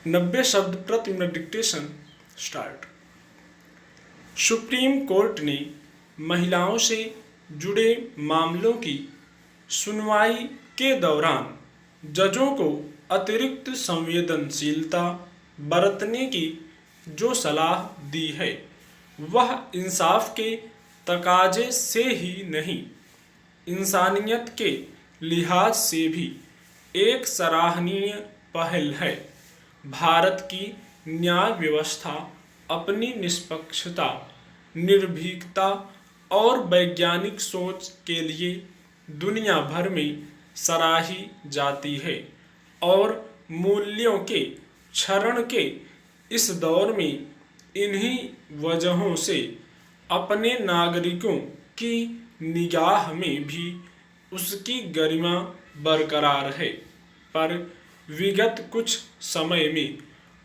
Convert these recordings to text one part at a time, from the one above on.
90 शब्द प्रति minute dictation start. Supreme court ने महिलाओं से जुड़े मामलों की सुनवाई के दौरान जजों को अतिरिक्त संवेदनशीलता बरतने की जो सलाह दी है वह इंसाफ के तकाजे से ही नहीं, इंसानियत के लिहाज से भी एक सराहनीय पहल है। भारत की न्याय व्यवस्था अपनी निष्पक्षता, निर्भीकता और वैज्ञानिक सोच के लिए दुनिया भर में सराही जाती है और मूल्यों के क्षरण के इस दौर में इन्हीं वजहों से अपने नागरिकों की निगाह में भी उसकी गरिमा बरकरार है। पर विगत कुछ समय में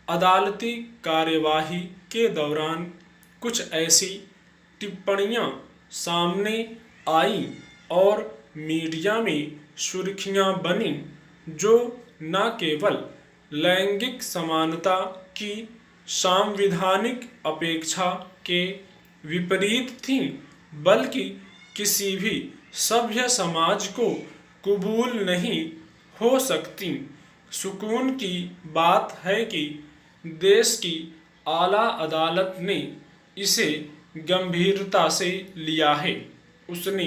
अदालती कार्यवाही के दौरान कुछ ऐसी टिप्पणियां सामने आई और मीडिया में सुर्खियां बनी जो न केवल लैंगिक समानता की संवैधानिक अपेक्षा के विपरीत थीं, बल्कि किसी भी सभ्य समाज को कबूल नहीं हो सकती। सुकून की बात है कि देश की आला अदालत ने इसे गंभीरता से लिया है। उसने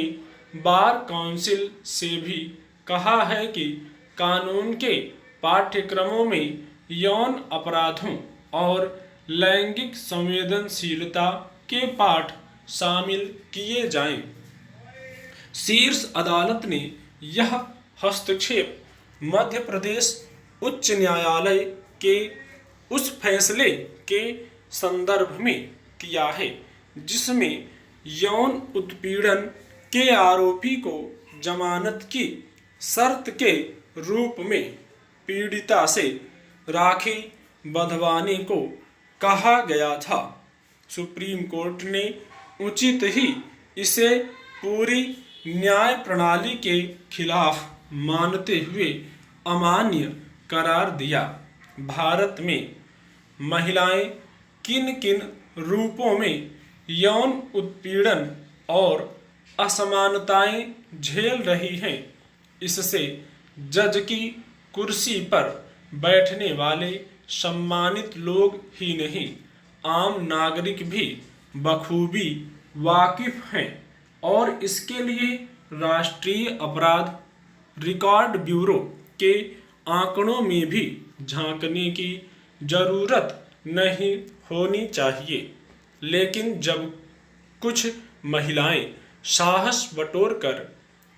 बार काउंसिल से भी कहा है कि कानून के पाठ्यक्रमों में यौन अपराधों और लैंगिक संवेदनशीलता के पाठ शामिल किए जाएं। शीर्ष अदालत ने यह हस्तक्षेप मध्य प्रदेश उच्च न्यायालय के उस फैसले के संदर्भ में किया है जिसमें यौन उत्पीड़न के आरोपी को जमानत की शर्त के रूप में पीड़िता से राखी बंधवाने को कहा गया था। सुप्रीम कोर्ट ने उचित ही इसे पूरी न्याय प्रणाली के खिलाफ मानते हुए अमान्य करार दिया। भारत में महिलाएं किन किन रूपों में यौन उत्पीड़न और असमानताएं झेल रही हैं, इससे जज की कुर्सी पर बैठने वाले सम्मानित लोग ही नहीं, आम नागरिक भी बखूबी वाकिफ हैं और इसके लिए राष्ट्रीय अपराध रिकॉर्ड ब्यूरो के आंकड़ों में भी झांकने की जरूरत नहीं होनी चाहिए। लेकिन जब कुछ महिलाएं साहस बटोरकर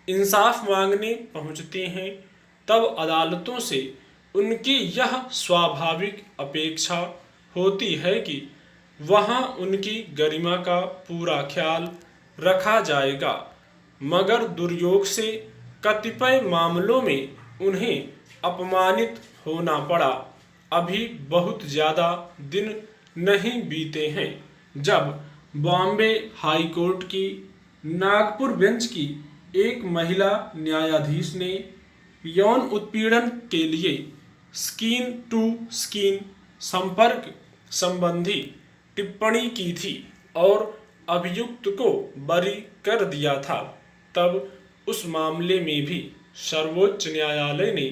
इंसाफ मांगने पहुंचती हैं, तब अदालतों से उनकी यह स्वाभाविक अपेक्षा होती है कि वहां उनकी गरिमा का पूरा ख्याल रखा जाएगा। मगर दुर्योग से कतिपय मामलों में उन्हें अपमानित होना पड़ा। अभी बहुत ज़्यादा दिन नहीं बीते हैं जब बॉम्बे हाई कोर्ट की नागपुर बेंच की एक महिला न्यायाधीश ने यौन उत्पीड़न के लिए स्किन टू स्किन संपर्क संबंधी टिप्पणी की थी और अभियुक्त को बरी कर दिया था। तब उस मामले में भी सर्वोच्च न्यायालय ने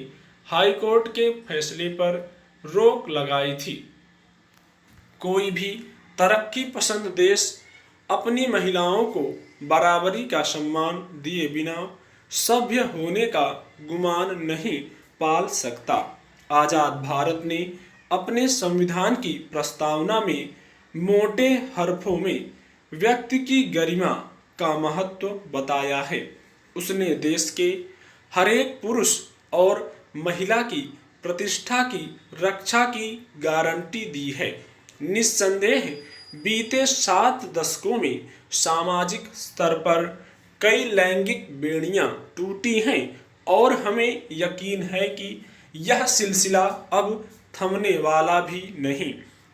हाई कोर्ट के फैसले पर रोक लगाई थी। कोई भी तरक्की पसंद देश अपनी महिलाओं को बराबरी का सम्मान दिए बिना सभ्य होने का गुमान नहीं पाल सकता। आजाद भारत ने अपने संविधान की प्रस्तावना में मोटे हरफों में व्यक्ति की गरिमा का महत्व बताया है। उसने देश के हरेक पुरुष और महिला की प्रतिष्ठा की रक्षा की गारंटी दी है। निस्संदेह बीते 7 दशकों में सामाजिक स्तर पर कई लैंगिक बेड़ियां टूटी हैं और हमें यकीन है कि यह सिलसिला अब थमने वाला भी नहीं।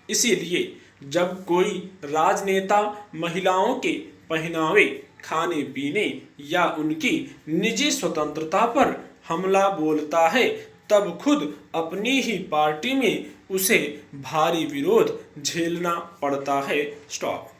इसीलिए जब कोई राजनेता महिलाओं के पहनावे, खाने पीने या उनकी निजी स्वतंत्रता पर हमला बोलता है तब खुद अपनी ही पार्टी में उसे भारी विरोध झेलना पड़ता है। स्टॉप।